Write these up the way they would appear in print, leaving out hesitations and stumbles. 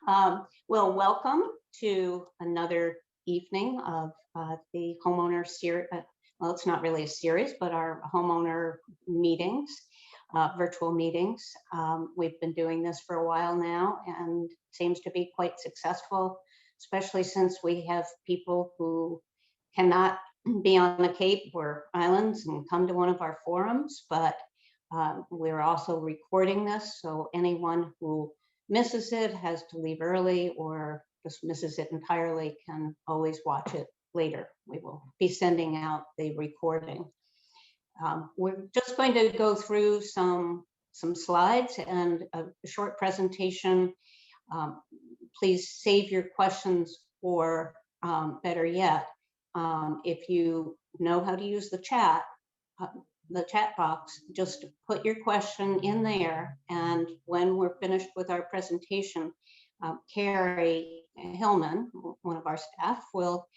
Well, welcome to another evening of the homeowner series. Well, it's not really a series, but our homeowner meetings, virtual meetings. We've been doing this for a while now and seems to be quite successful, especially since we have people who cannot be on the Cape or islands and come to one of our forums, but we're also recording this, so anyone who misses it, has to leave early, or just misses it entirely can always watch it later. We will be sending out the recording. We're just going to go through some slides and a short presentation. Please save your questions for better yet. If you know how to use the chat box, just put your question in there, and when we're finished with our presentation, Carrie Hillman, one of our staff, will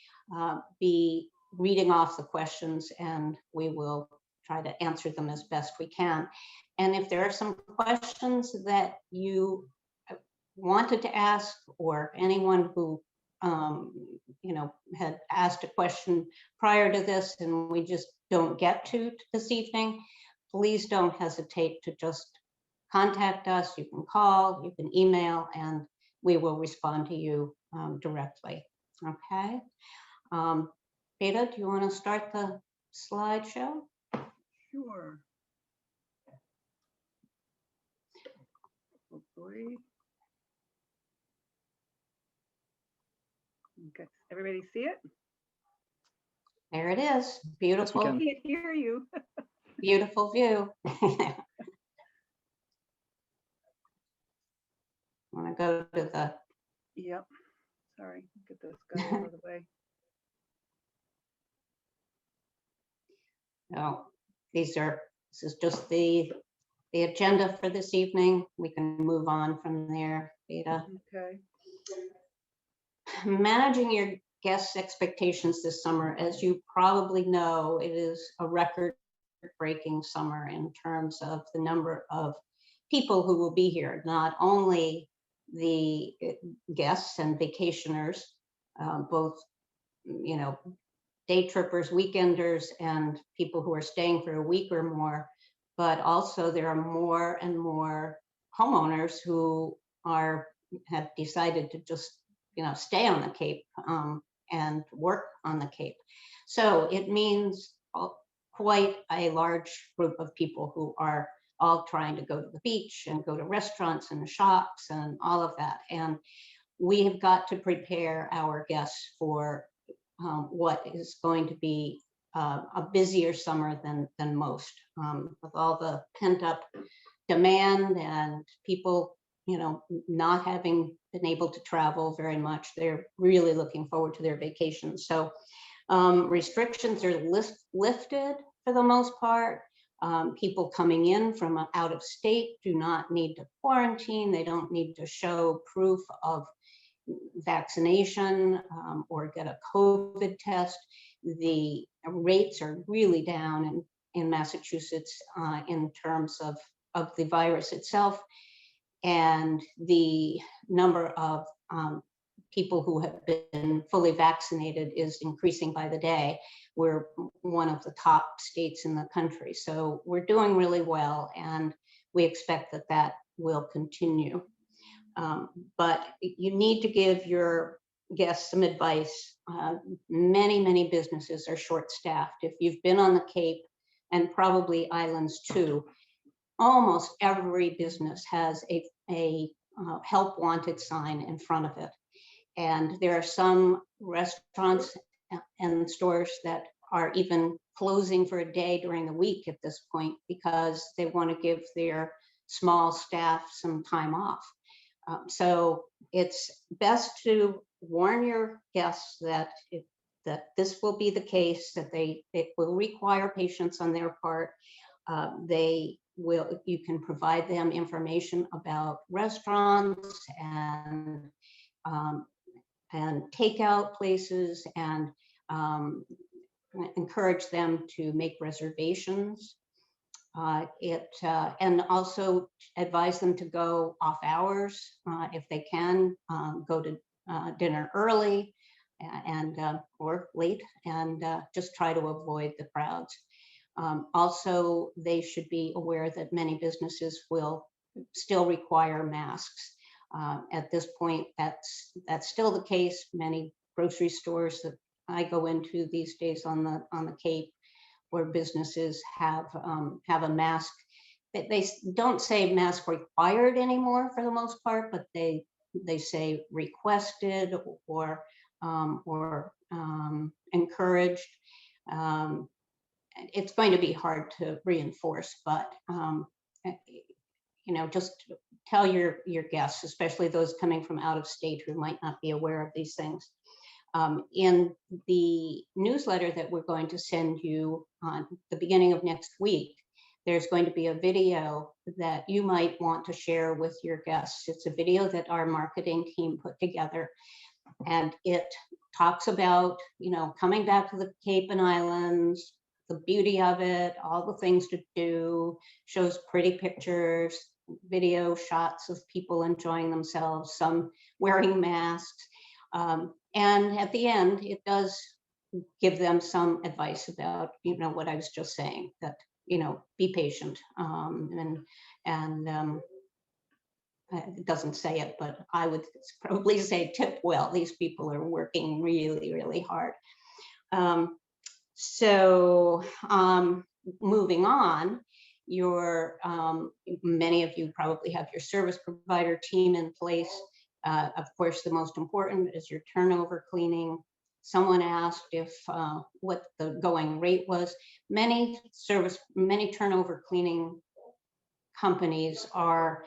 be reading off the questions, and we will try to answer them as best we can. And if there are some questions that you wanted to ask, or anyone who had asked a question prior to this and we just don't get to this evening, please don't hesitate to just contact us. You can call, you can email, and we will respond to you directly. Okay. Beta, do you want to start the slideshow? Sure. Hopefully. Okay, everybody see it? There it is. Beautiful. I can't hear you. Beautiful view. Want to go to the... Yep. Sorry, get this guy out of the way. No, this is just the agenda for this evening. We can move on from there, Beta. Okay. Managing your guests' expectations this summer. As you probably know, it is a record-breaking summer in terms of the number of people who will be here. Not only the guests and vacationers, both, day trippers, weekenders, and people who are staying for a week or more, but also there are more and more homeowners who have decided to just stay on the Cape and work on the Cape. So it means quite a large group of people who are all trying to go to the beach and go to restaurants and shops and all of that. And we have got to prepare our guests for what is going to be a busier summer than most, with all the pent-up demand and people not having been able to travel very much. They're really looking forward to their vacations. So restrictions are lifted for the most part. People coming in from out of state do not need to quarantine. They don't need to show proof of vaccination or get a COVID test. The rates are really down in Massachusetts in terms of the virus itself. And the number of people who have been fully vaccinated is increasing by the day. We're one of the top states in the country. So we're doing really well, and we expect that will continue. But you need to give your guests some advice. Many businesses are short-staffed. If you've been on the Cape, and probably islands too, almost every business has a help wanted sign in front of it. And there are some restaurants and stores that are even closing for a day during the week at this point because they want to give their small staff some time off. So it's best to warn your guests that this will be the case, that it will require patience on their part. You can provide them information about restaurants and takeout places, and encourage them to make reservations. And also advise them to go off hours if they can, go to dinner early and or late, and just try to avoid the crowds. Also, they should be aware that many businesses will still require masks. At this point, that's still the case. Many grocery stores that I go into these days on the Cape, where businesses have a mask. They don't say mask required anymore for the most part, but they say requested or encouraged. It's going to be hard to reinforce, but just tell your guests, especially those coming from out of state who might not be aware of these things. In the newsletter that we're going to send you on the beginning of next week, there's going to be a video that you might want to share with your guests. It's a video that our marketing team put together, and it talks about, coming back to the Cape and Islands, the beauty of it, all the things to do, shows pretty pictures, video shots of people enjoying themselves, some wearing masks. And at the end, it does give them some advice about, what I was just saying, that, be patient. It doesn't say it, but I would probably say tip well. These people are working really, really hard. So moving on, many of you probably have your service provider team in place. Of course, the most important is your turnover cleaning. Someone asked what the going rate was. Many turnover cleaning companies are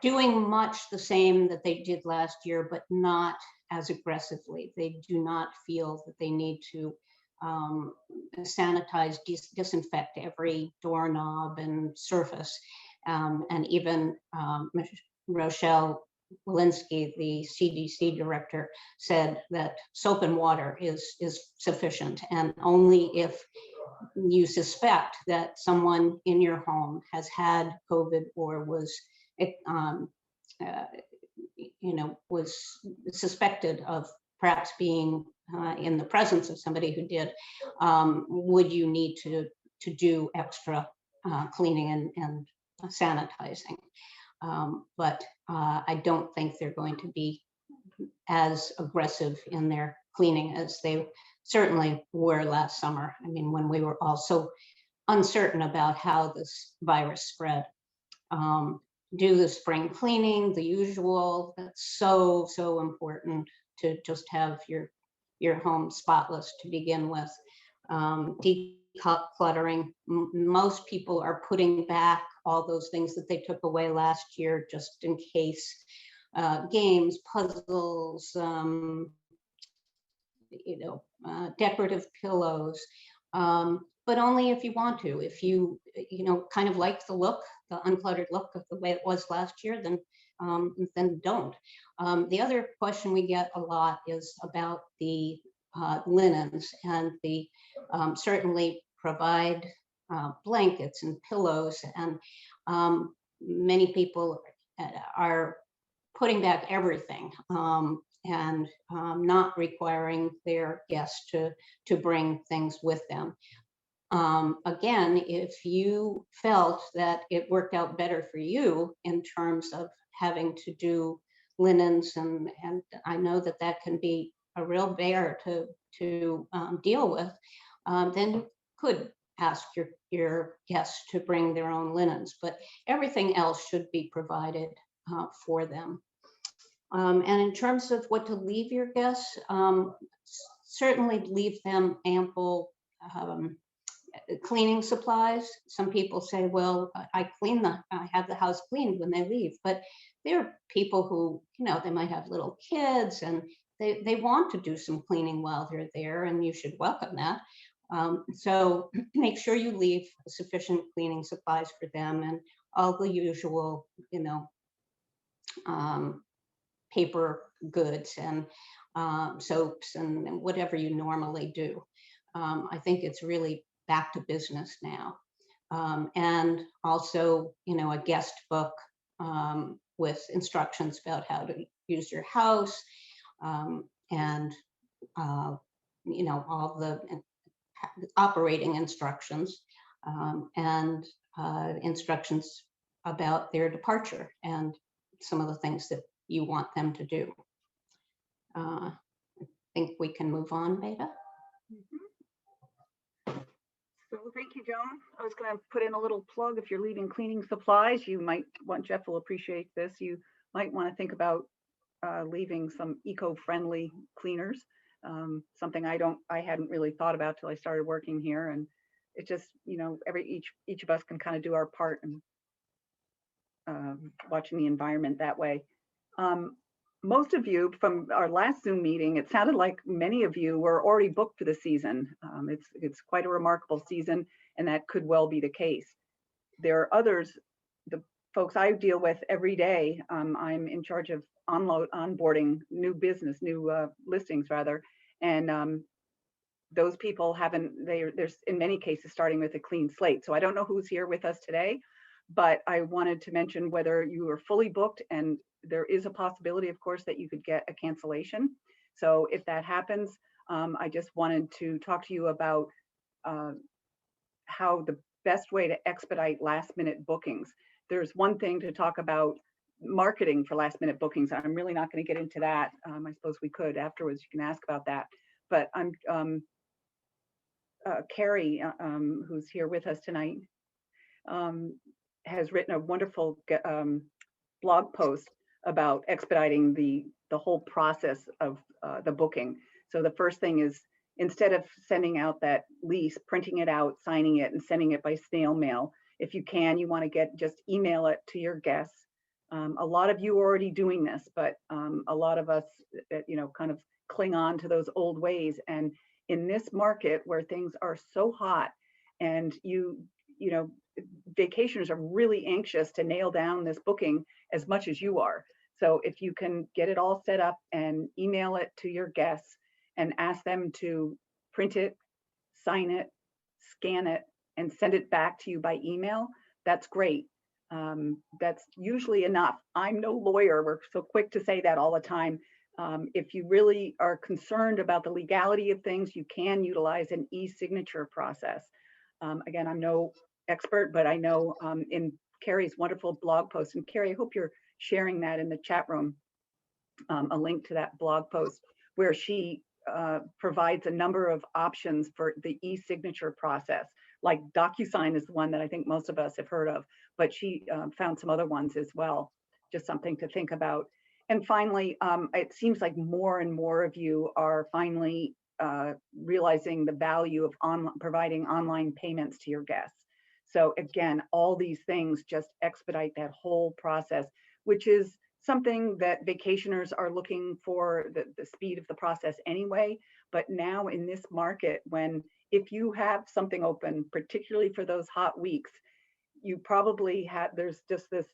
doing much the same that they did last year, but not as aggressively. They do not feel that they need to sanitize, disinfect every doorknob and surface. And even Rochelle Walensky, the CDC director, said that soap and water is sufficient, and only if you suspect that someone in your home has had COVID or was suspected of perhaps being in the presence of somebody who did, would you need to do extra cleaning and sanitizing. But I don't think they're going to be as aggressive in their cleaning as they certainly were last summer. I mean, when we were all so uncertain about how this virus spread. Do the spring cleaning, the usual. That's so important to just have your home spotless to begin with. Decluttering. Most people are putting back all those things that they took away last year just in case. Games, puzzles, decorative pillows, but only if you want to. If you kind of like the uncluttered look of the way it was last year, then don't. The other question we get a lot is about the linens, and the certainly provide blankets and pillows, and many people are puting back everything, and not requiring their guests to bring things with them. Again, if you felt that it worked out better for you in terms of having to do linens, and I know that can be a real bear to deal with, then you could ask your guests to bring their own linens, but everything else should be provided for them. And in terms of what to leave your guests, certainly leave them ample cleaning supplies. Some people say, well, I have the house cleaned when they leave, but there are people who, they might have little kids, and they want to do some cleaning while they're there, and you should welcome that. So make sure you leave sufficient cleaning supplies for them, and all the usual, paper goods and soaps and whatever you normally do. I think it's really back to business now. and also, a guest book with instructions about how to use your house, and all the operating instructions, and instructions about their departure and some of the things that you want them to do. I think we can move on, Beta. Well, thank you, Joan. I was going to put in a little plug. If you're leaving cleaning supplies, you might want, Jeff will appreciate this, you might want to think about leaving some eco-friendly cleaners. Something I hadn't really thought about till I started working here, and it just, each of us can kind of do our part in watching the environment that way. Most of you from our last Zoom meeting, it sounded like many of you were already booked for the season. It's quite a remarkable season, and that could well be the case. There are others, the folks I deal with every day. I'm in charge of onboarding new business, new listings rather, and those people there's in many cases starting with a clean slate. So I don't know who's here with us today, but I wanted to mention whether you are fully booked, and there is a possibility, of course, that you could get a cancellation. So if that happens, I just wanted to talk to you about how the best way to expedite last minute bookings. There's one thing to talk about marketing for last minute bookings. I'm really not going to get into that. I suppose we could afterwards, you can ask about that. But Carrie, who's here with us tonight, has written a wonderful blog post about expediting the whole process of the booking. So the first thing is, instead of sending out that lease, printing it out, signing it, and sending it by snail mail, if you can, you want to just email it to your guests. A lot of you are already doing this, but a lot of us, kind of cling on to those old ways. And in this market where things are so hot, and vacationers are really anxious to nail down this booking as much as you are. So if you can get it all set up and email it to your guests and ask them to print it, sign it, scan it, and send it back to you by email, that's great. That's usually enough. I'm no lawyer. We're so quick to say that all the time. If you really are concerned about the legality of things, you can utilize an e-signature process. Again, I'm no expert, but I know in Carrie's wonderful blog post, and Carrie, I hope you're sharing that in the chat room, a link to that blog post where she provides a number of options for the e-signature process. Like DocuSign is the one that I think most of us have heard of, but she found some other ones as well. Just something to think about. And finally, it seems like more and more of you are finally realizing the value of providing online payments to your guests. So again, all these things just expedite that whole process, which is something that vacationers are looking for, the speed of the process anyway. But now in this market, if you have something open, particularly for those hot weeks, you probably have, there's just this,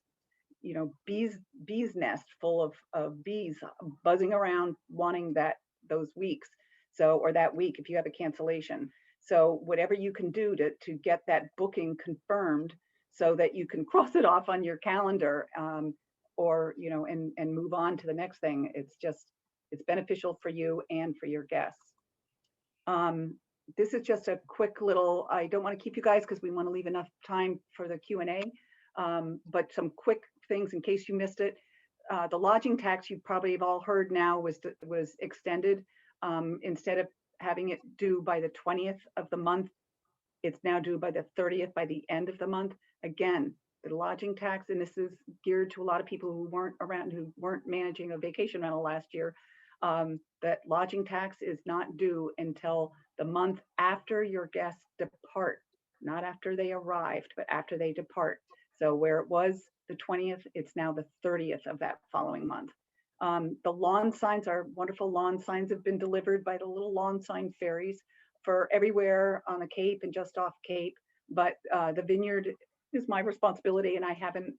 bees nest full of bees buzzing around wanting those weeks. So, or that week if you have a cancellation. So whatever you can do to get that booking confirmed so that you can cross it off on your calendar, or, and move on to the next thing. It's beneficial for you and for your guests. This is just a quick little, I don't want to keep you guys because we want to leave enough time for the Q&A, but some quick things in case you missed it. The lodging tax, you probably have all heard now, was extended. Instead of having it due by the 20th of the month, it's now due by the 30th, by the end of the month. Again, the lodging tax, and this is geared to a lot of people who weren't managing a vacation rental last year, that lodging tax is not due until the month after your guests depart, not after they arrived, but after they depart. So where it was the 20th, it's now the 30th of that following month. The lawn signs, our wonderful lawn signs, have been delivered by the little lawn sign ferries for everywhere on the Cape and just off Cape. But the Vineyard is my responsibility, and I haven't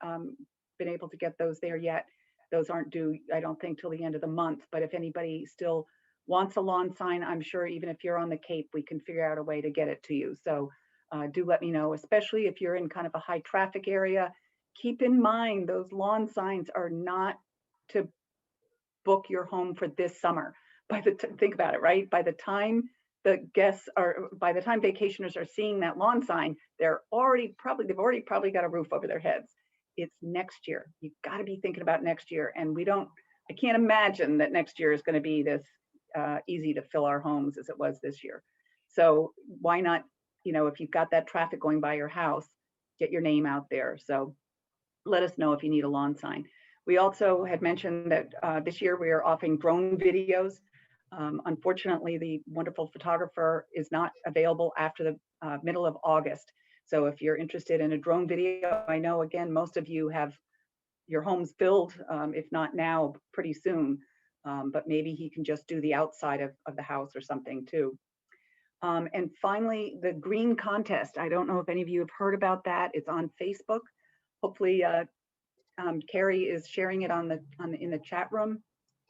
been able to get those there yet. Those aren't due, I don't think, till the end of the month. But if anybody still wants a lawn sign, I'm sure even if you're on the Cape, we can figure out a way to get it to you. So do let me know, especially if you're in kind of a high traffic area. Keep in mind, those lawn signs are not to book your home for this summer. Think about it, right? By the time vacationers are seeing that lawn sign, they've already probably got a roof over their heads. It's next year. You've got to be thinking about next year. And I can't imagine that next year is going to be this easy to fill our homes as it was this year. So why not, if you've got that traffic going by your house, get your name out there. So let us know if you need a lawn sign. We also had mentioned that this year we are offering drone videos. Unfortunately, the wonderful photographer is not available after the middle of August. So if you're interested in a drone video, I know, again, most of you have your homes filled, if not now, pretty soon. But maybe he can just do the outside of the house or something too. And finally, the green contest. I don't know if any of you have heard about that. It's on Facebook. Hopefully, Carrie is sharing it in the chat room.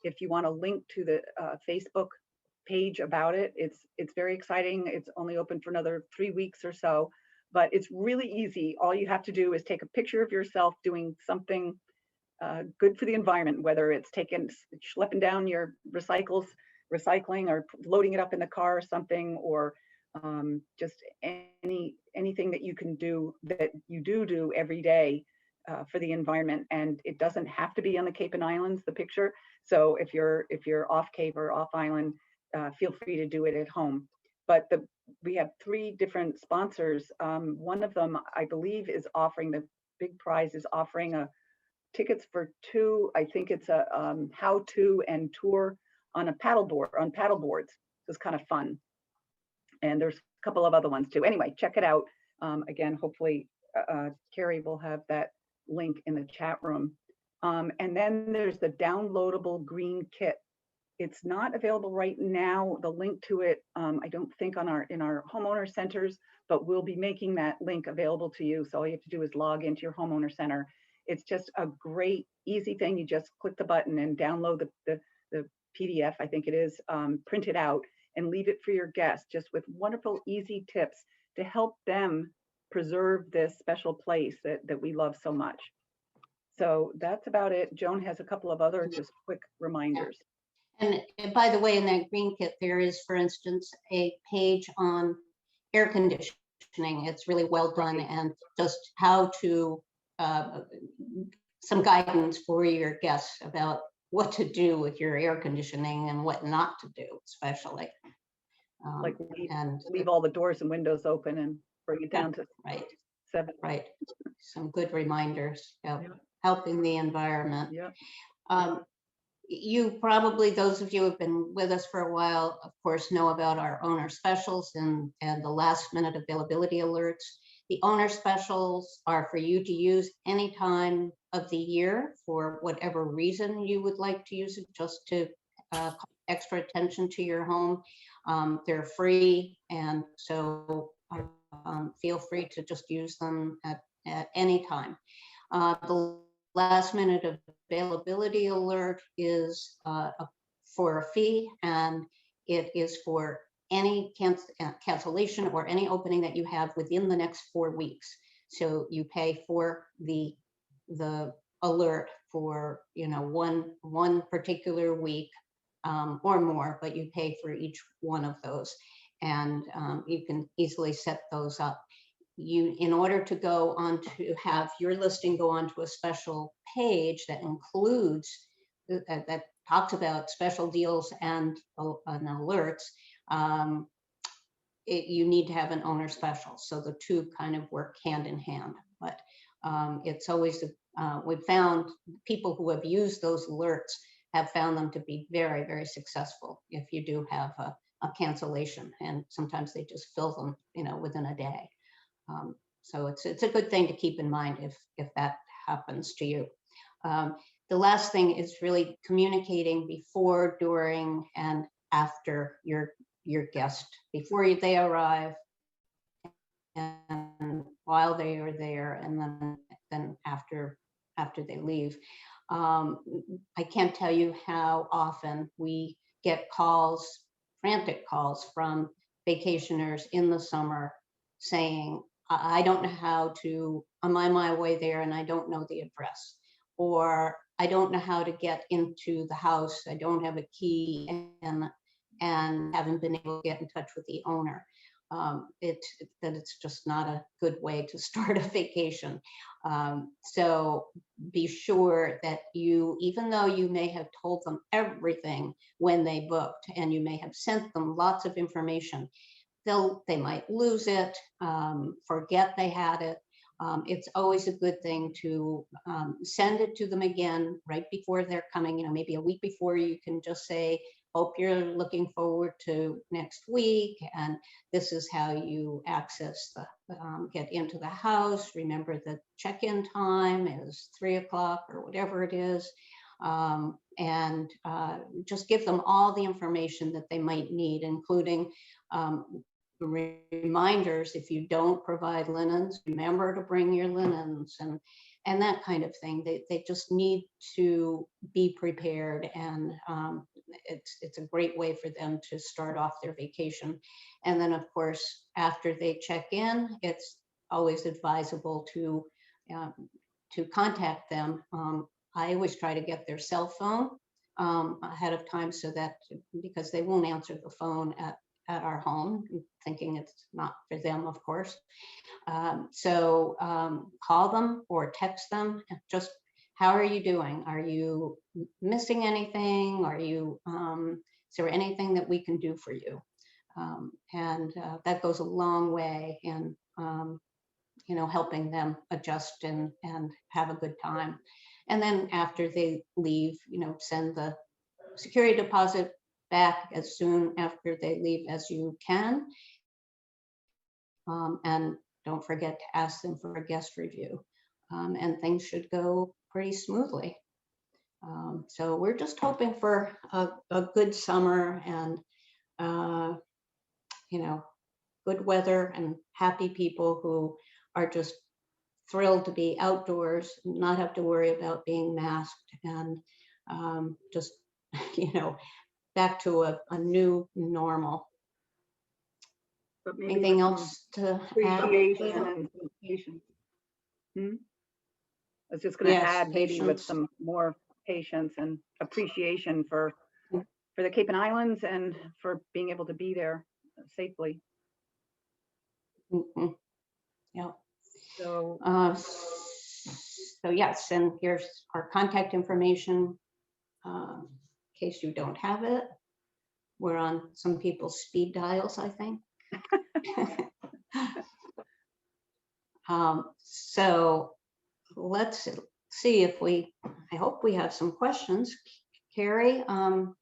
If you want a link to the Facebook page about it, it's very exciting. It's only open for another 3 weeks or so, but it's really easy. All you have to do is take a picture of yourself doing something good for the environment, whether it's schlepping down your recycling or loading it up in the car or something, or just anything that you can do that you do every day for the environment. And it doesn't have to be on the Cape and Islands, the picture. So if you're off Cape or off island, feel free to do it at home. But we have 3 different sponsors. One of them, I believe, is offering the big prize, is offering tickets for 2. I think it's a how-to and tour on paddleboards. It's kind of fun. And there's a couple of other ones too. Anyway, check it out. Again, hopefully Carrie will have that link in the chat room. And then there's the downloadable green kit. It's not available right now. The link to it, I don't think in our homeowner centers, but we'll be making that link available to you. So all you have to do is log into your homeowner center. It's just a great, easy thing. You just click the button and download the PDF, I think it is, print it out and leave it for your guests, just with wonderful, easy tips to help them preserve this special place that we love so much. So that's about it. Joan has a couple of other just quick reminders. And by the way, in that green kit, there is, for instance, a page on air conditioning. It's really well done, and just how to, some guidance for your guests about what to do with your air conditioning and what not to do, especially. Like leave all the doors and windows open and bring it down to 7. Right. Some good reminders of helping the environment. You probably, those of you who have been with us for a while, of course, know about our owner specials and the last minute availability alerts. The owner specials are for you to use any time of the year for whatever reason you would like to use it, just to call extra attention to your home. They're free, and so feel free to just use them at any time. The last minute availability alert is for a fee, and it is for any cancellation or any opening that you have within the next 4 weeks. So you pay for the alert for one particular week or more, but you pay for each one of those, and you can easily set those up. In order to go on to have your listing go onto a special page that includes that talks about special deals and alerts, you need to have an owner special. So the two kind of work hand in hand. But it's always we've found people who have used those alerts have found them to be very, very successful if you do have a cancellation, and sometimes they just fill them within a day. So it's a good thing to keep in mind if that happens to you. The last thing is really communicating before, during, and after your guest, before they arrive, and while they are there, and then after they leave. I can't tell you how often we get calls, frantic calls from vacationers in the summer saying, I don't know how to, I'm on my way there and I don't know the address, or I don't know how to get into the house, I don't have a key, and haven't been able to get in touch with the owner. It's just not a good way to start a vacation. So be sure that you, even though you may have told them everything when they booked, and you may have sent them lots of information, they might lose it, forget they had it. It's always a good thing to send it to them again right before they're coming, maybe a week before. You can just say, hope you're looking forward to next week, and this is how you access get into the house. Remember the check-in time is 3 o'clock or whatever it is. And just give them all the information that they might need, including reminders. If you don't provide linens, remember to bring your linens, and that kind of thing. They just need to be prepared, and it's a great way for them to start off their vacation. And then, of course, after they check in, it's always advisable to contact them. I always try to get their cell phone ahead of time, so that, because they won't answer the phone at our home, thinking it's not for them, of course. So call them or text them. Just, how are you doing? Are you missing anything? Is there anything that we can do for you? And that goes a long way in helping them adjust and have a good time. And then after they leave, send the security deposit back as soon after they leave as you can. And don't forget to ask them for a guest review. And things should go pretty smoothly. So we're just hoping for a good summer, and good weather, and happy people who are just thrilled to be outdoors, not have to worry about being masked, and just back to a new normal. But maybe Anything with some else to add? appreciation and some patience. I was just going to Yes, add, maybe with patience. some more patience and appreciation for the Cape and Islands, and for being able to be there safely. Mhm. Yeah. So So yes, and here's our contact information, in case you don't have it. We're on some people's speed dials, I think. So let's see if I hope we have some questions. Carrie, are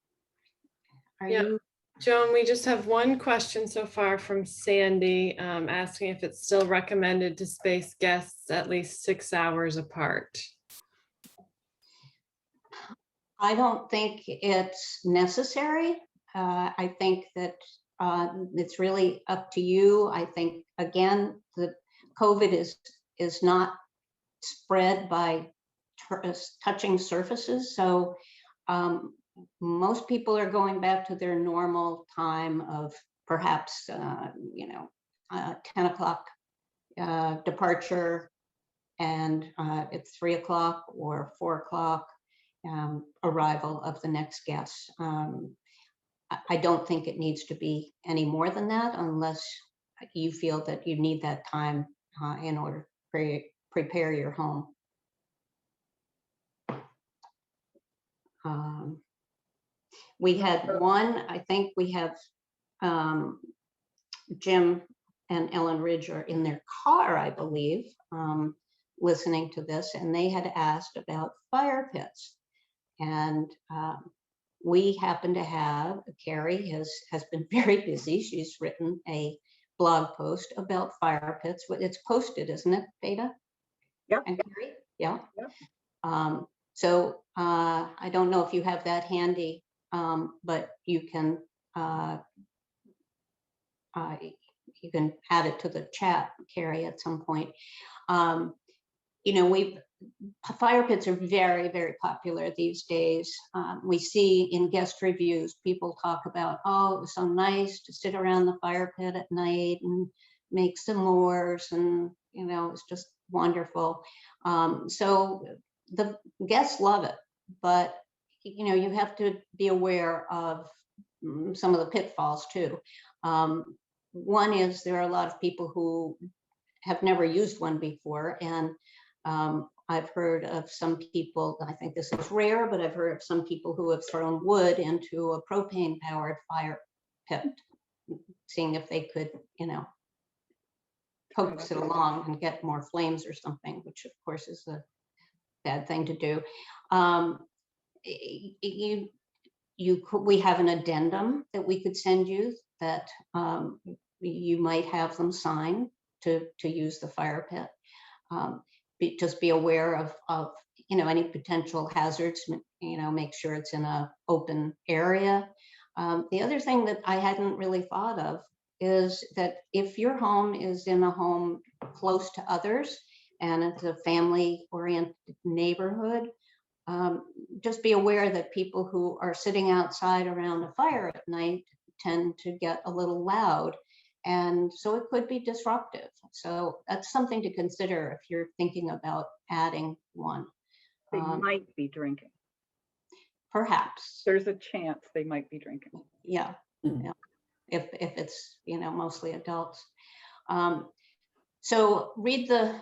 Yeah. you? Joan, we just have one question so far from Sandy, asking if it's still recommended to space guests at least 6 hours apart. I don't think it's necessary. I think that it's really up to you. I think, again, the COVID is not spread by touching surfaces. So most people are going back to their normal time of perhaps, 10 o'clock departure, and it's 3 o'clock or 4 o'clock arrival of the next guest. I don't think it needs to be any more than that, unless you feel that you need that time in order to prepare your home. We had one, I think we have Jim and Ellen Ridge are in their car, I believe, listening to this, and they had asked about fire pits. And we happen to have, Carrie has been very busy. She's written a blog post about fire pits. It's posted, isn't it, Beta? Yeah. And Carrie? Yeah. Yeah. So I don't know if you have that handy, but you can add it to the chat, Carrie, at some point. Fire pits are very, very popular these days. We see in guest reviews, people talk about, oh, it was so nice to sit around the fire pit at night and make s'mores, and it's just wonderful. So the guests love it, but you have to be aware of some of the pitfalls too. One is there are a lot of people who have never used one before, and I've heard of some people, I think this is rare, but I've heard of some people who have thrown wood into a propane powered fire pit, seeing if they could, coax it along and get more flames or something, which of course is a bad thing to do. We have an addendum that we could send you that you might have them sign to use the fire pit. Just be aware of any potential hazards. Make sure it's in an open area. The other thing that I hadn't really thought of is that if your home is in a home close to others and it's a family-oriented neighborhood, just be aware that people who are sitting outside around a fire at night tend to get a little loud. And so it could be disruptive. So that's something to consider if you're thinking about adding one. They might be drinking. Perhaps. There's a chance they might be drinking. Yeah. Yeah. If it's, mostly adults. So read the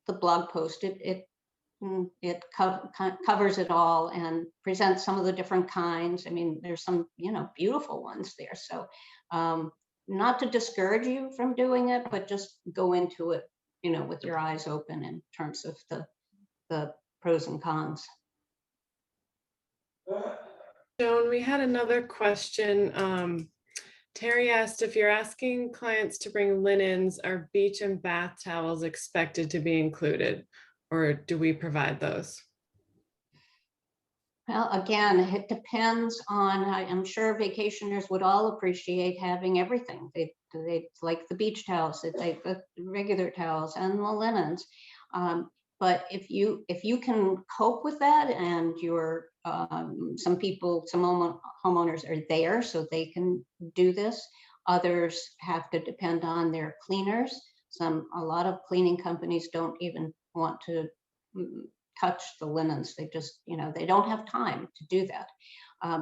blog post. It covers it all and presents some of the different kinds. I mean, there's some, beautiful ones there. So not to discourage you from doing it, but just go into it, with your eyes open in terms of the pros and cons. Joan, we had another question. Terry asked if you're asking clients to bring linens, are beach and bath towels expected to be included, or do we provide those? Well, again, it depends on, I'm sure vacationers would all appreciate having everything. They like the beach towels, they like the regular towels and the linens. But if you can cope with that, and some homeowners are there so they can do this. Others have to depend on their cleaners. A lot of cleaning companies don't even want to touch the linens. They just, they don't have time to do that.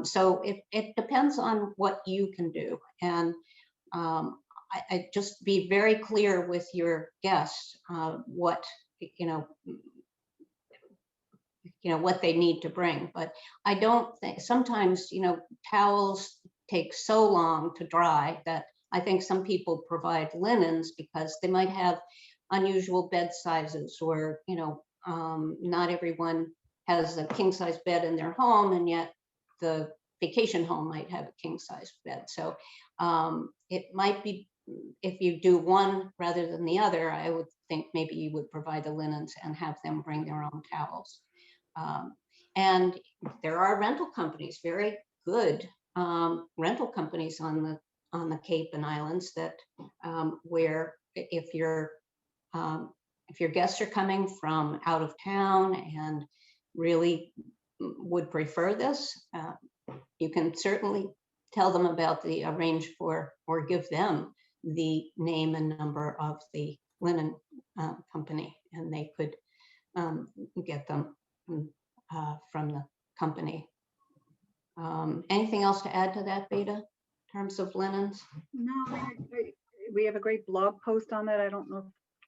So it depends on what you can do. And I just be very clear with your guests what what they need to bring. But I don't think, sometimes towels take so long to dry that I think some people provide linens because they might have unusual bed sizes, or not everyone has a king size bed in their home, and yet the vacation home might have a king size bed. So it might be, if you do one rather than the other, I would think maybe you would provide the linens and have them bring their own towels. And there are rental companies, very good rental companies on the Cape and Islands that where if your guests are coming from out of town and really would prefer this, you can certainly tell them about arrange for, or give them the name and number of the linen company, and they could get them from the company. Anything else to add to that, Beta, in terms of linens? No, we have a great blog post on that. I don't know if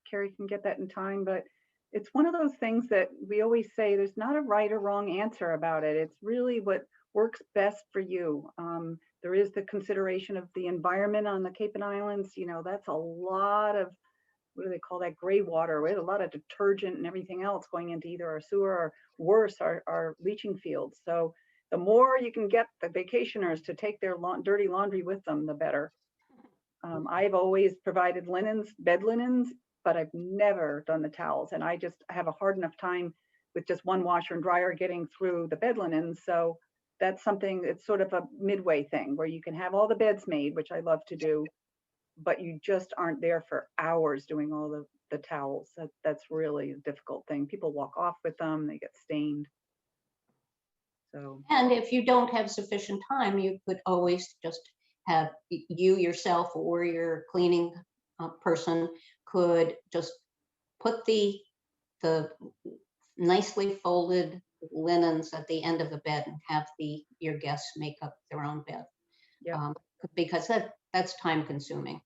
Carrie can get that in time, but it's one of those things that we always say there's not a right or wrong answer about it. It's really what works best for you. There is the consideration of the environment on the Cape and Islands. That's a lot of, what do they call that, gray water, with a lot of detergent and everything else going into either our sewer or worse, our leaching fields. So the more you can get the vacationers to take their dirty laundry with them, the better. I've always provided linens, bed linens, but I've never done the towels. And I just have a hard enough time with just one washer and dryer getting through the bed linens. So that's something, it's sort of a midway thing where you can have all the beds made, which I love to do, but you just aren't there for hours doing all the towels. That's really a difficult thing. People walk off with them, they get stained. So, and if you don't have sufficient time, you could always just have you yourself or your cleaning person could just put the nicely folded linens at the end of the bed and have your guests make up their own bed. Yeah. Because that's time consuming.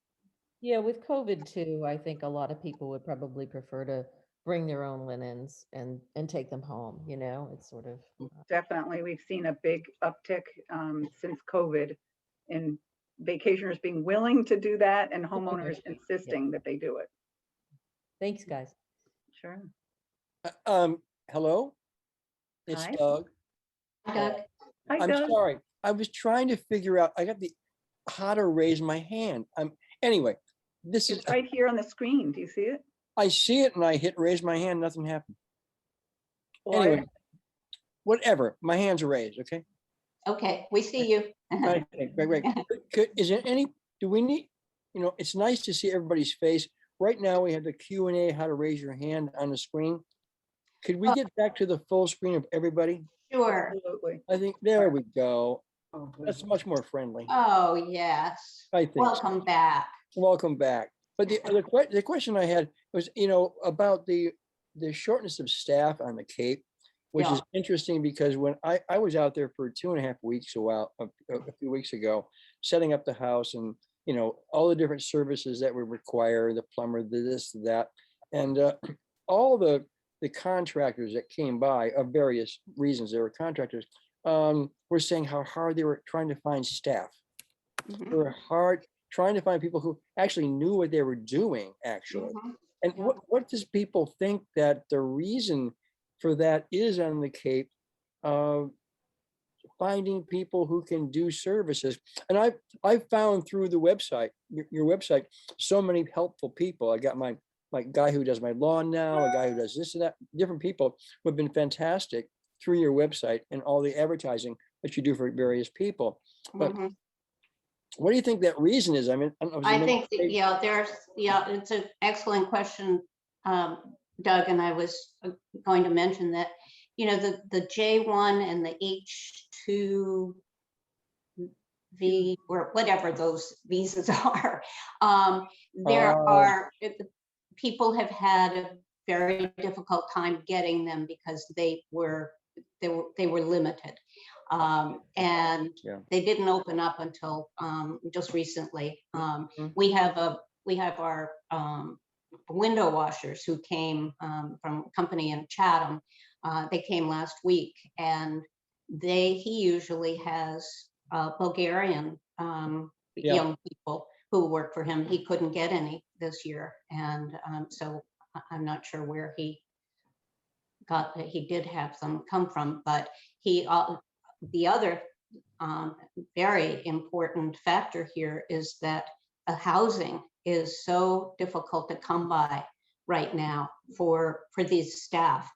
Yeah, with COVID too, I think a lot of people would probably prefer to bring their own linens and take them home, you know, it's sort of. Definitely. We've seen a big uptick since COVID in vacationers being willing to do that and homeowners insisting that they do it. Thanks, guys. Sure. Hello, it's Hi. Doug. Doug? Hi, I'm Doug. sorry. I was trying to figure out, I got how to raise my hand. Anyway, this is, It's right here on the screen. Do you see it? I see it and I hit raise my hand, nothing happened. Well, Anyway, whatever, my hands are raised, okay? Okay, we see you. Okay, great. Is there do we need, it's nice to see everybody's face. Right now, we have the Q&A, how to raise your hand on the screen. Could we get back to the full screen of everybody? Sure. Absolutely. I think, there we go. Oh, That's much more friendly, Oh, yes. I think. so. Welcome back. Welcome back. But the question I had was, about the shortness of staff on the Cape, which is interesting because when I was out there for 2.5 weeks a few weeks ago, setting up the house and, all the different services that were required, the plumber, this, that, and all the contractors that came by of various reasons, they were contractors, were saying how hard they were trying to find staff. Mhm, They were hard trying to find people who actually knew what they were doing, actually. mhm. And Yeah. what does people think that the reason for that is on the Cape of finding people who can do services? And I've found through the website, your website, so many helpful people. I got my guy who does my lawn now, a guy who does this and that, different people who have been fantastic through your website and all the advertising that you do for various people. But Mhm. what do you think that reason is? I mean, I don't know if I there's think, many- it's an excellent question, Doug, and I was going to mention that, the J1 and the H2V, or whatever those visas are, people have had a very difficult time getting them because they were limited. And Yeah. they didn't open up until just recently. Mhm. We have our window washers who came from a company in Chatham. They came last week, and he usually has Bulgarian young people who work for him. He couldn't get any this year, and so I'm not sure where he did have some come from, but the other very important factor here is that housing is so difficult to come by right now for these staff.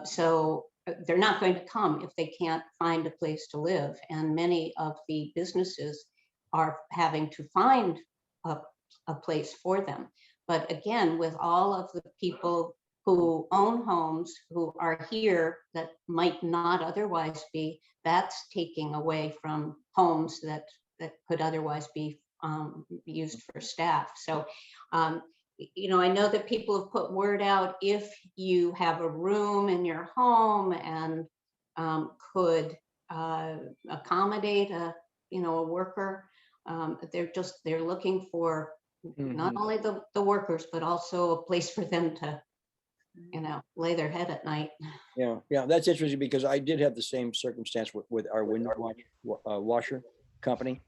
So they're not going to come if they can't find a place to live. And many of the businesses are having to find a place for them. But again, with all of the people who own homes who are here that might not otherwise be, that's taking away from homes that could otherwise be used for staff. So, I know that people have put word out, if you have a room in your home and could accommodate a worker, they're looking for not Mhm. only the workers, but also a place for them to lay their head at night. Yeah, that's interesting because I did have the same circumstance with our window washer company.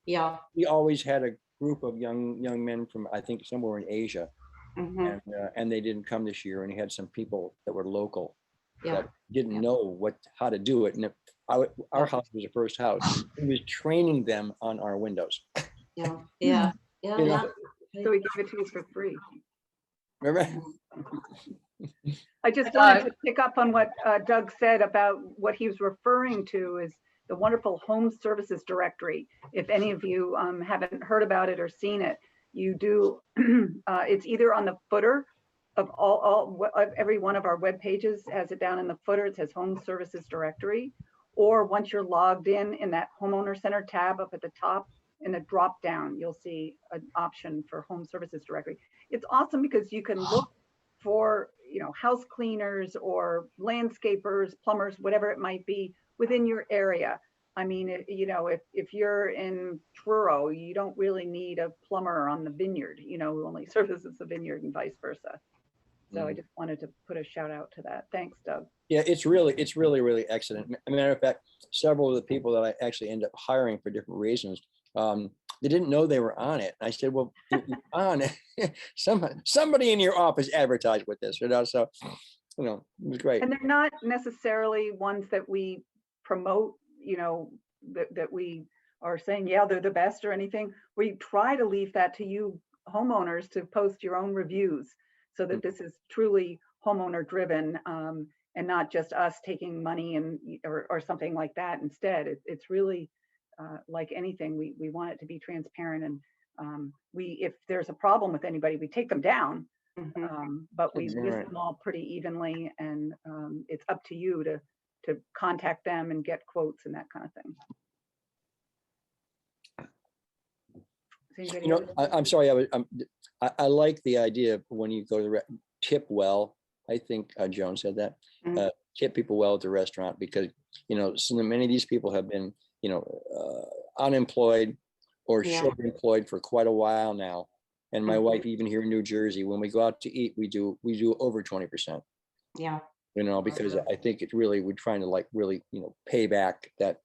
Yeah. We always had a group of young men from, I think, somewhere in Asia, Mhm. and they didn't come this year. And he had some people that were local Yeah. that didn't Yeah. know how to do it. And our house was the first house. He was training them on our windows. Yeah. You know? So we give it to you for free. Remember? I just wanted to pick up on what Doug said about what he was referring to is the wonderful home services directory. If any of you haven't heard about it or seen it, you do. It's either on the footer of every one of our web pages, has it down in the footer. It says home services directory, or once you're logged in that homeowner center tab up at the top in a drop down, you'll see an option for home services directory. It's awesome because you can look for, house cleaners or landscapers, plumbers, whatever it might be within your area. I mean, if you're in Truro, you don't really need a plumber on the vineyard, who only services the vineyard and vice versa. So I just wanted to put a shout out to that. Thanks, Doug. Yeah, it's really, really excellent. As a matter of fact, several of the people that I actually end up hiring for different reasons, they didn't know they were on it. And I said, well, you're on it. Somebody in your office advertised with this, so, it was great. And they're not necessarily ones that we promote, that we are saying, yeah, they're the best or anything. We try to leave that to you homeowners to post your own reviews so that this is truly homeowner driven, and not just us taking money or something like that. Instead, it's really like anything, we want it to be transparent, and if there's a problem with anybody, we take them down, but we list them all pretty evenly, and it's up to you to contact them and get quotes and that kind of thing. I'm sorry, I like the idea of when you go to the tip well. I think Joan said that, tip people well at the restaurant, because so many of these people have been unemployed or short employed for quite a while now. And my wife, even here in New Jersey, when we go out to eat, we do over 20%. Yeah. Because I think it really, we're trying to really, pay back that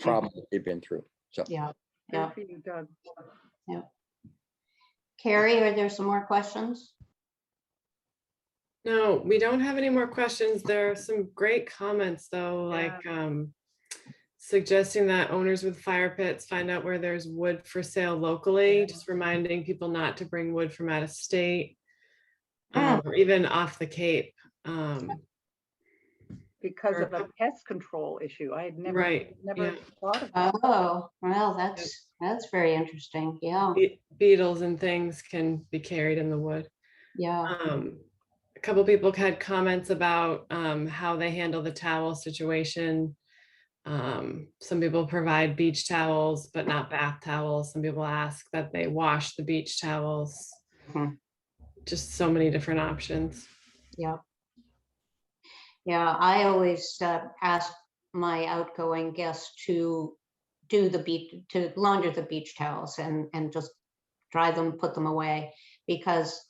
problem that they've been through. So Yeah. Good for you, Doug. Yeah. Carrie, are there some more questions? No, we don't have any more questions. There are some great comments though, like suggesting that owners with fire pits find out where there's wood for sale locally, just reminding people not to bring wood from out of state, or even off the Cape. Because of a pest control issue. I had never thought of that. Oh, well, that's very interesting. Yeah. Beetles and things can be carried in the wood. Yeah. A couple people had comments about how they handle the towel situation. Some people provide beach towels, but not bath towels. Some people ask that they wash the beach towels. Just so many different options. Yeah. Yeah, I always ask my outgoing guests to launder the beach towels and just dry them, put them away, because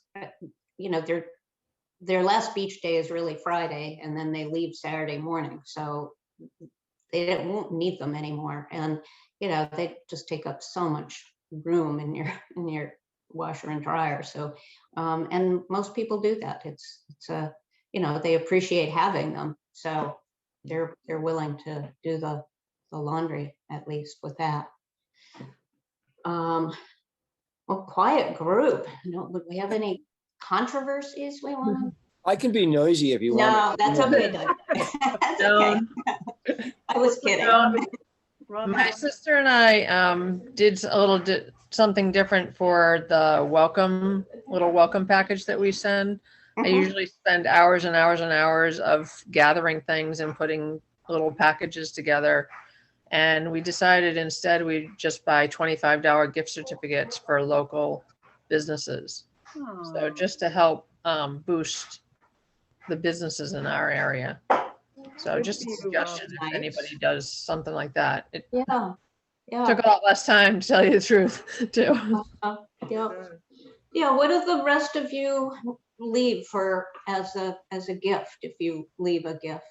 their last beach day is really Friday, and then they leave Saturday morning, so they won't need them anymore, and they just take up so much room in your washer and dryer. So and most people do that. It's they appreciate having them, so they're willing to do the laundry, at least with that. Well, quiet group. Would we have any controversies we want to? I can be noisy if you want. No, that's okay, Doug. That's okay. I was kidding. My sister and I did a little something different for the welcome package that we send. I usually spend hours and hours and hours of gathering things and putting little packages together. And we decided instead we'd just buy $25 gift certificates for local businesses. So just to help boost the businesses in our area. So just a suggestion if anybody does something like that. It took a lot less time, to tell you the truth, too. Yeah. What do the rest of you leave as a gift, if you leave a gift?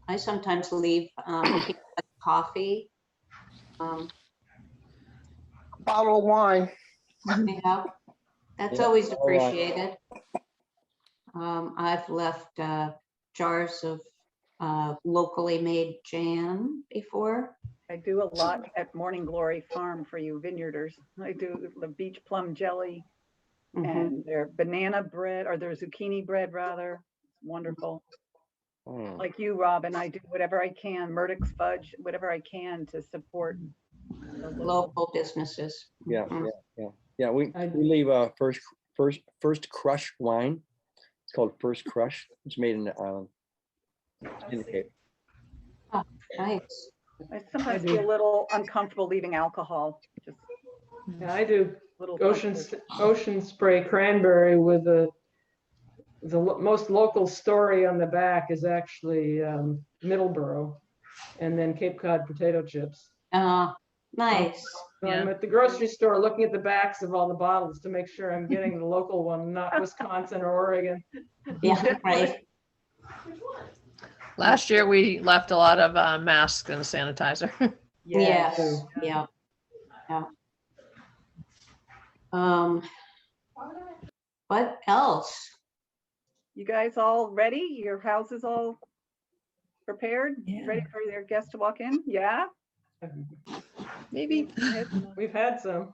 I sometimes leave coffee, a bottle of wine. Yeah, that's always appreciated. I've left jars of locally made jam before. I do a lot at Morning Glory Farm for you vineyarders. I do the beach plum jelly and their banana bread, or their zucchini bread rather. Wonderful. Like you, Robin, I do whatever I can, Murdoch's fudge, whatever I can to support local businesses. Yeah. We leave first crush wine. It's called First Crush. It's made in the island. In the Cape. Oh, nice. I sometimes feel a little uncomfortable leaving alcohol. Just Yeah, I do Little ocean spray cranberry with the most local story on the back is actually Middleborough, and then Cape Cod potato chips. Nice. So I'm at the grocery store looking at the backs of all the bottles to make sure I'm getting the local one, not Wisconsin or Oregon. Yeah, right. Last year, we left a lot of masks and sanitizer. Yes, too. yeah, yeah. What else? You guys all ready? Your house is all prepared? Yeah. Ready for their guests to walk in? Yeah? Maybe. We've had some.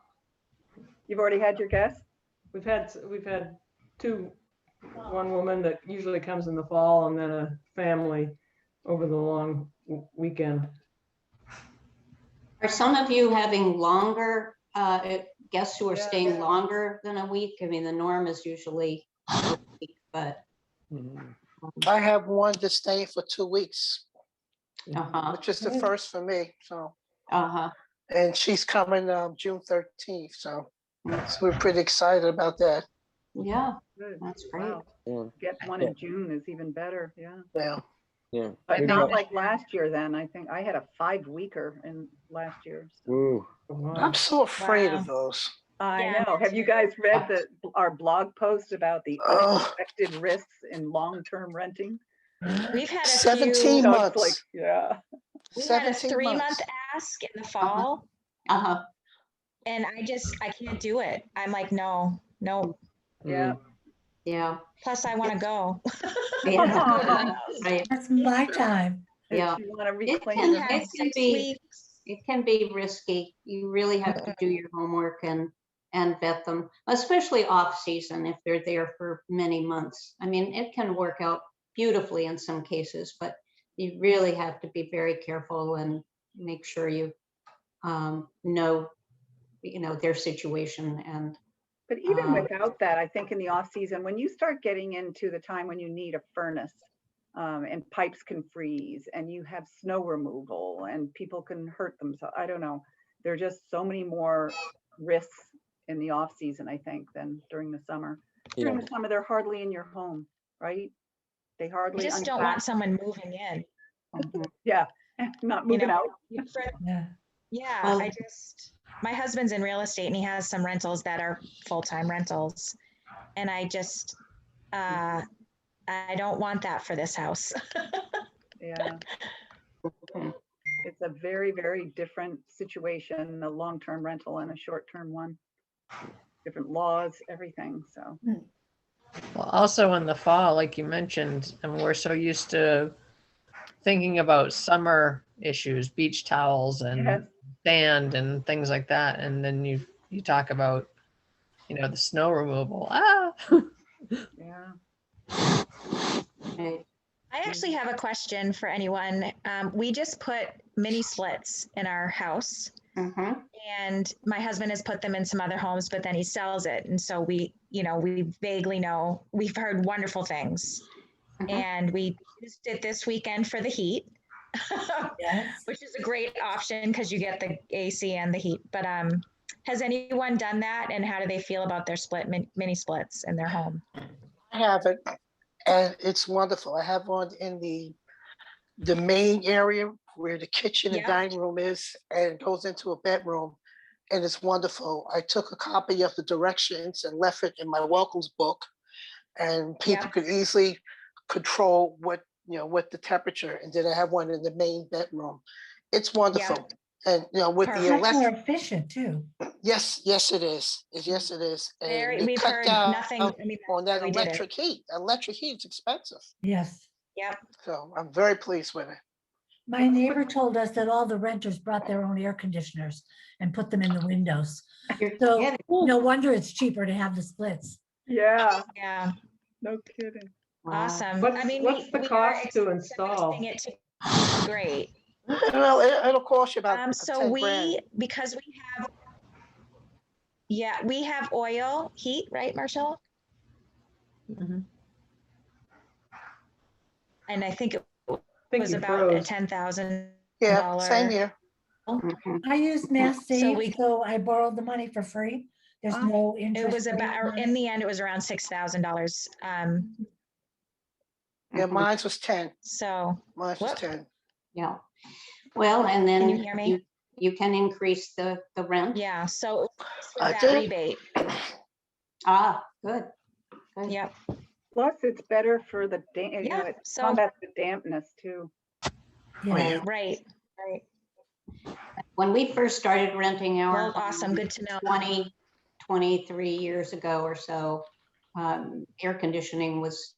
You've already had your guests? We've had two, one woman that usually comes in the fall, and then a family over the long weekend. Are some of you having longer, guests who are Yeah. staying longer than a week? I mean, the norm is usually a week, but. Mhm. I have one that's staying for 2 weeks, Uh-huh, which is the Good. first for me. So, uh-huh. and she's coming June 13th. So we're pretty excited about that. Yeah, Good. that's great. Wow. Yeah, Get one in June is even better, yeah. Yeah. yeah. But We've not got- like last year then. I think I had a 5-weeker in last year. so. Ooh, Wow. I'm so afraid Wow. of those. I Yeah, know. Have you guys read our blog post about the Oh. unexpected risks in long-term renting? We've had a 17 few, So it's months. like, yeah. we had a 17 3-month months. ask in the fall, Uh-huh, and I can't do it. I'm like, no. Yeah. mm, yeah, Plus, I want to go. yeah, right, That's my time. yeah. If you want to It reclaim can, your it home. can 6 be, weeks. it can be risky. You really have to do your homework and vet them, especially off season if they're there for many months. I mean, it can work out beautifully in some cases, but you really have to be very careful and make sure you know, their situation and, But even without that, I think in the off season, when you start getting into the time when you need a furnace and pipes can freeze and you have snow removal and people can hurt themselves, I don't know. There are just so many more risks in the off season, I think, than during the summer. During yeah. the summer, they're hardly in your home, right? They I hardly. just don't want someone moving in. Yeah, not moving out. Yeah. Yeah, Well- my husband's in real estate and he has some rentals that are full-time rentals. And I just, I don't want that for this house. Yeah. It's a very, very different situation, a long-term rental and a short-term one. Different laws, everything, so. Well, also in the fall, like you mentioned, and we're so used to thinking about summer issues, beach towels Yes. and sand and things like that. And then you talk about, the snow removal. Yeah. right. I actually have a question for anyone. We just put mini splits in our house, Mhm. and my husband has put them in some other homes, but then he sells it. And so we vaguely know, we've heard wonderful things. Mhm. And we used it this weekend for the heat, Yes. which is a great option because you get the AC and the heat. But has anyone done that, and how do they feel about their mini splits in their home? I have it, and it's wonderful. I have one in the main area where the kitchen and Yeah. dining room is, and it goes into a bedroom, and it's wonderful. I took a copy of the directions and left it in my welcomes book, and people Yeah. could easily control what the temperature. And then I have one in the main bedroom. It's wonderful, and with the Perfect. Much more electric. efficient too. Yes, it is. Yes, it is. And Very, they we've cut heard down nothing. I mean, on that we did it. electric heat. Electric heat is expensive, Yes. Yep. so I'm very pleased with it. My neighbor told us that all the renters brought their own air conditioners and put them in the windows. You're So kidding. no wonder it's cheaper to have the splits. Yeah, Yeah. no kidding. Wow. Awesome. What's- I mean, what's the we cost are to install? expecting it to be great. Well, it'll cost you about So 10 grand. because we have oil heat, right, Marshall? Mhm. And I think it I think was you about a froze. $10,000. Yeah, same here. Mhm. I used Mass So Save, we- so I borrowed the money for free. There's no It interest. was rate about, on in it. the end, it was around $6,000. Yeah, mine was 10. So, Mine was Whoop. 10. Yeah. Well, and can you then hear me? you can increase the rent. Yeah, so for I that did. rebate, Ah, good. Good. yep, Plus, it's better for the, Yeah, it so- combats the dampness too. Yeah. right. When we first started renting our Well, awesome, home good to know. 23 years ago or so, air conditioning was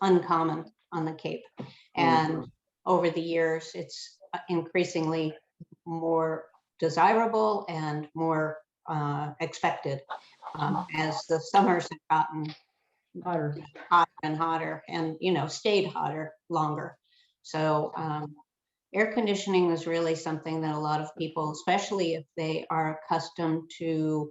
uncommon on the Cape. And over the years, it's increasingly more desirable and more expected as the summers have gotten Hotter. hotter and hotter and, stayed hotter longer. So air conditioning is really something that a lot of people, especially if they are accustomed to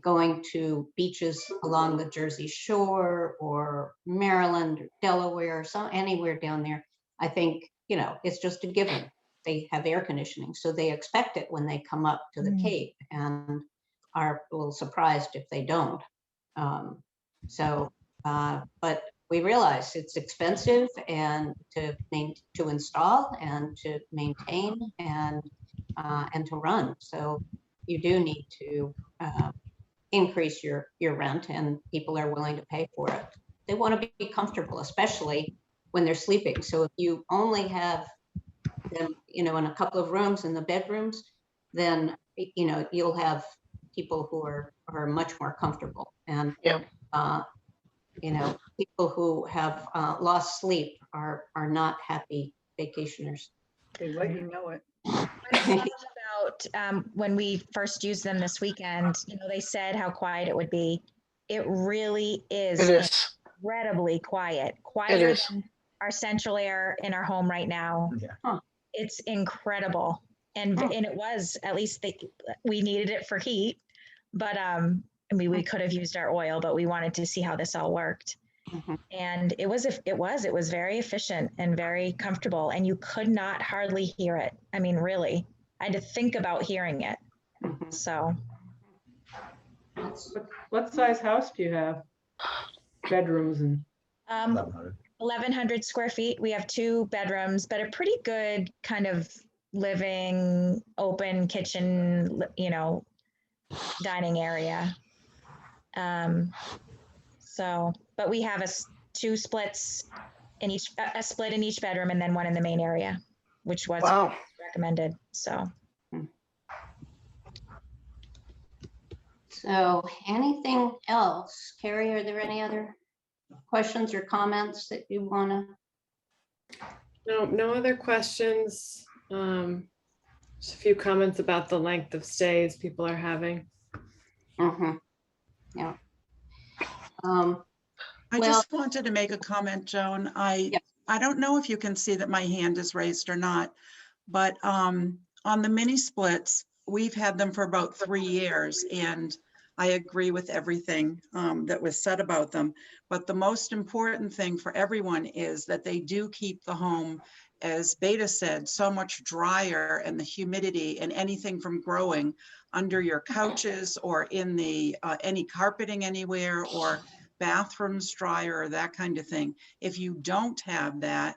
going to beaches along the Jersey Shore or Maryland or Delaware or anywhere down there, I think, it's just a given. They have air conditioning, so they expect it when they come up to the Mm. Cape and are a little surprised if they don't. But we realize it's expensive and to install and to maintain and to run. So you do need to increase your rent, and people are willing to pay for it. They want to be comfortable, especially when they're sleeping. So if you only have them, in a couple of rooms in the bedrooms, then you'll have people who are much more comfortable. And Yeah. people who have lost sleep are not happy vacationers. They let you know it. About when we first used them this weekend, they said how quiet it would be. It really is It is. incredibly quiet, It quieter is. than our central air in our home right now. Yeah. Huh. It's incredible. And Huh. and it was, at least we needed it for heat, but we could have used our oil, but we wanted to see how this all worked. Mhm. And it was very efficient and very comfortable, and you could not hardly hear it. I mean, really, I had to think about hearing it. Mhm. So What size house do you have? Bedrooms and, 1,100. 1,100 square feet. We have 2 bedrooms, but a pretty good kind of living, open kitchen, dining area. But we have 2 splits in each, a split in each bedroom, and then one in the main area, which was Wow. recommended. So So anything else? Carrie, are there any other questions or comments that you want to? No other questions. Just a few comments about the length of stays people are having. Yeah. I Well- just wanted to make a comment, Joan. Yes. I don't know if you can see that my hand is raised or not, but on the mini splits, we've had them for about 3 years, and I agree with everything that was said about them. But the most important thing for everyone is that they do keep the home, as Beta said, so much drier, and the humidity and anything from growing under your couches or in the any carpeting anywhere or bathrooms drier or that kind of thing. If you don't have that,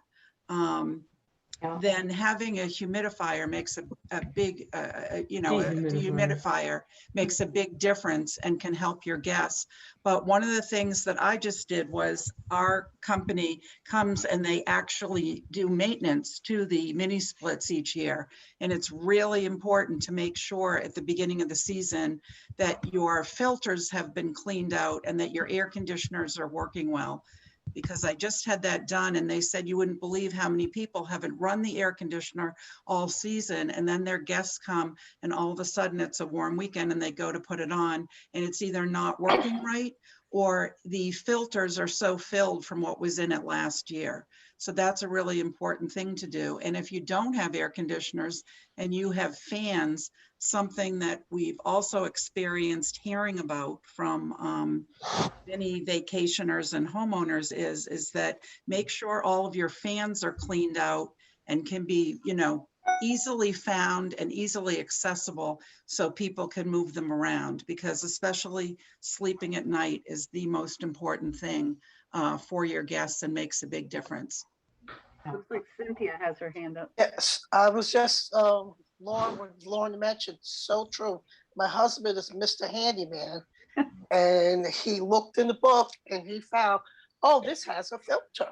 then having a humidifier makes a big, a dehumidifier makes a big difference and can help your guests. But one of the things that I just did was our company comes and they actually do maintenance to the mini splits each year. And it's really important to make sure at the beginning of the season that your filters have been cleaned out and that your air conditioners are working well. Because I just had that done and they said you wouldn't believe how many people haven't run the air conditioner all season, and then their guests come and all of a sudden it's a warm weekend and they go to put it on and it's either not working right or the filters are so filled from what was in it last year. So that's a really important thing to do. And if you don't have air conditioners and you have fans, something that we've also experienced hearing about from many vacationers and homeowners is that make sure all of your fans are cleaned out and can be, easily found and easily accessible so people can move them around, because especially sleeping at night is the most important thing for your guests and makes a big difference. Looks like Cynthia has her hand up. Yes, I was just, Lauren, what Lauren mentioned, so true. My husband is Mr. Handyman, and he looked in the book and he found, oh, this has a filter.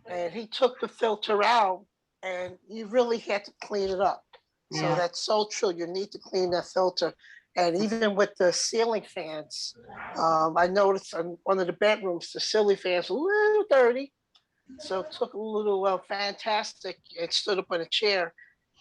And he took the filter out and you really had to clean it up. So Yeah. that's so true. You need to clean that filter. And even with the ceiling fans, I noticed in one of the bedrooms, the ceiling fans were a little dirty. So took a little fantastic and stood up on a chair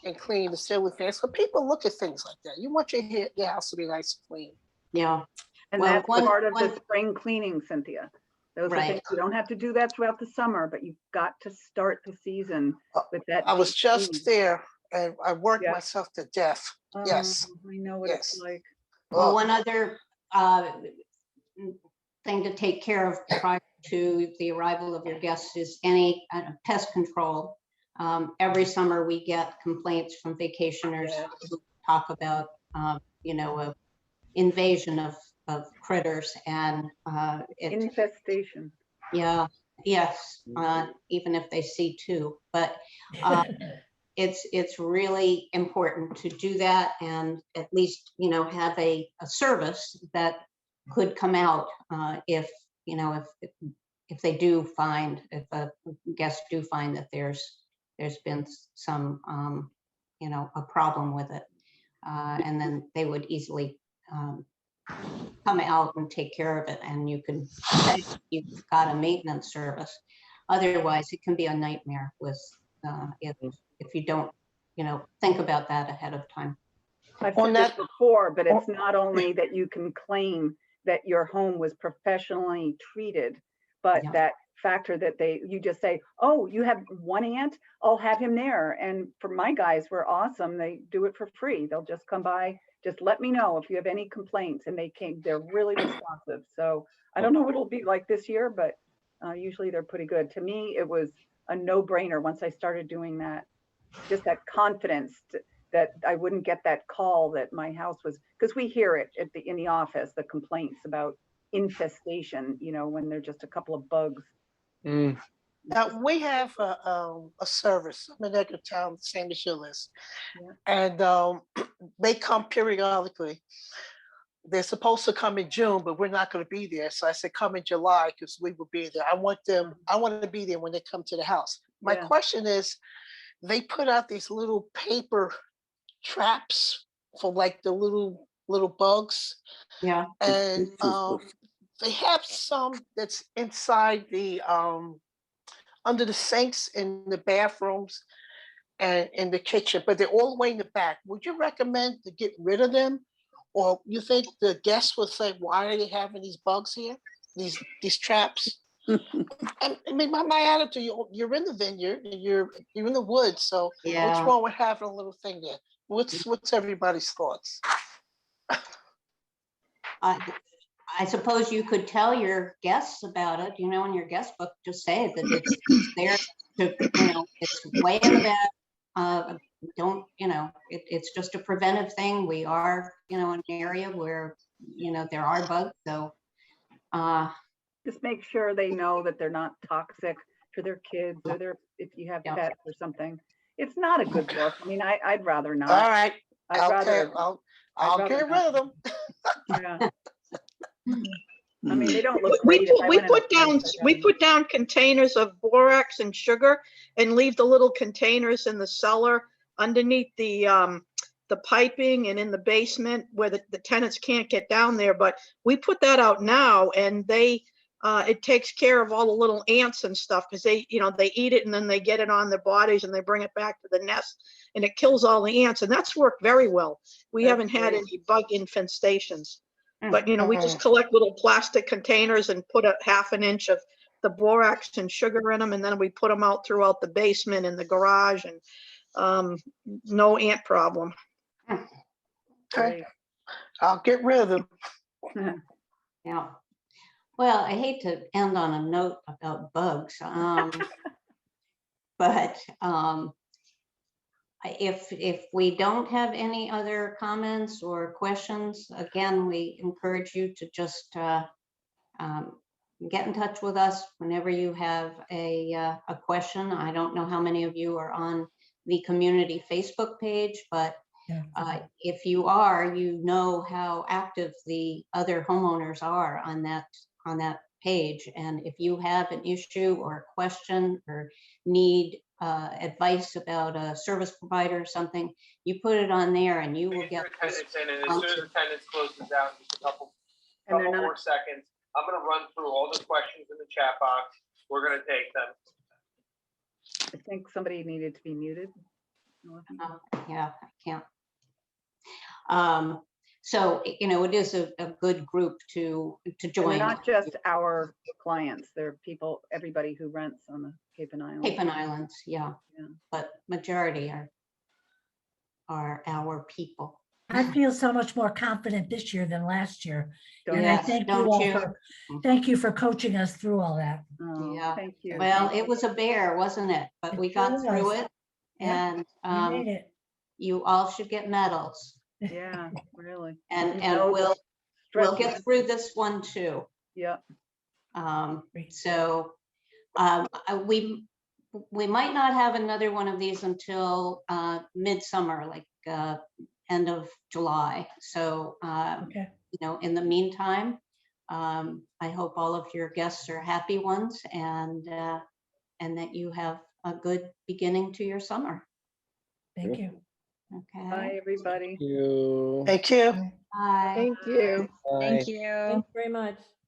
and cleaned the ceiling fans. So people look at things like that. You want your house to be nice and clean. Yeah. And Well, that's one- part of the one- spring cleaning, Cynthia. Those are Right. things, you don't have to do that throughout the summer, but you've got to start the season with that. I was deep just cleaning. there and I worked Yeah. myself to death. Yes. I know what it's Yes. like. Well, Oh. one other thing to take care of prior to the arrival of your guests is any pest control. Every summer we get complaints from vacationers Yes. who talk about, a invasion of critters and Infestation. yeah, yes, even if they see two, but it's really important to do that and at least, have a service that could come out if they do find, if a guests do find that there's been some, a problem with it. And then they would easily come out and take care of it, and you can say you've got a maintenance service. Otherwise, it can be a nightmare with if you don't, think about that ahead of time. I've On said this that- before, but it's not only that you can claim that your home was professionally treated, but Yeah. that factor that you just say, oh, you have one ant, I'll have him there. And for my guys were awesome. They do it for free. They'll just come by, just let me know if you have any complaints. And they're really responsive. So I don't know what it'll be like this year, but usually they're pretty good. To me, it was a no-brainer once I started doing that. Just that confidence that I wouldn't get that call that my house was, because we hear it in the office, the complaints about infestation, when they're just a couple of bugs. Mm. Now, we have a service. I'm in Edgartown, same as your list. Yeah. And they come periodically. They're supposed to come in June, but we're not going to be there. So I said, come in July because we will be there. I want to be there when they come to the house. My Yeah. question is, they put out these little paper traps for like the little bugs. Yeah. And they have some that's inside the under the sinks in the bathrooms and in the kitchen, but they're all the way in the back. Would you recommend to get rid of them? Or you think the guests would say, why are they having these bugs here? These traps? I mean, my attitude, you're in the vineyard and you're in the woods, so Yeah. what's wrong with having a little thing there? What's everybody's thoughts? I suppose you could tell your guests about it, in your guest book, just say that it's there to, it's way in the back. Don't, it's just a preventive thing. We are, an area where, there are bugs. So Just make sure they know that they're not toxic to their kids or if you have Yeah. pets or something. It's not a good look. I mean, I'd rather not. All right, I'd rather, I'll rather get rid not. of them. yeah. I mean, they don't look We great. if I put, we went in a put down, place, I'd we have put down containers of borax and sugar and leave the little containers in the cellar underneath the piping and in the basement where the tenants can't get down there. But we put that out now and it takes care of all the little ants and stuff because they eat it and then they get it on their bodies and they bring it back to the nest and it kills all the ants. And that's worked very well. We That's haven't had great. any bug infestations. But, we just collect little plastic containers and put a half an inch of the borax and sugar in them. And then we put them out throughout the basement and the garage and no ant problem. Okay, Great. I'll get rid of them. yeah. Well, I hate to end on a note about bugs, but if we don't have any other comments or questions, again, we encourage you to just get in touch with us whenever you have a question. I don't know how many of you are on the community Facebook page, but if you are, you know how active the other homeowners are on that page. And if you have an issue or a question or need advice about a service provider or something, you put it on there and you will get. Attendance in, and as soon as attendance closes out, in just a couple And they're more not, seconds, I'm gonna run through all the questions in the chat box. We're gonna take them. I think somebody needed to be muted. Yeah, I can't. So, it is a good group to And join. they're not just our clients, they're people, everybody who rents on the Cape and Islands. Cape and Islands, yeah. Yeah. But majority are our people. I feel so much more confident this year than last year. Don't And I Yes, thank you don't all you? thank you for coaching us through all that. Oh, Yeah. thank you. Well, it was a bear, wasn't it? But It we sure got through was. it, Yeah, and We made it. you all should get medals. Yeah, really. And No, we'll stress get is- through this one too. Yeah. So we might not have another one of these until midsummer, like end of July. So Okay. in the meantime, I hope all of your guests are happy ones, and that you have a good beginning to your summer. Thank you. Okay. Bye, everybody. You. Thank you. Bye. Thank you. Bye. Thank you. Thanks very much.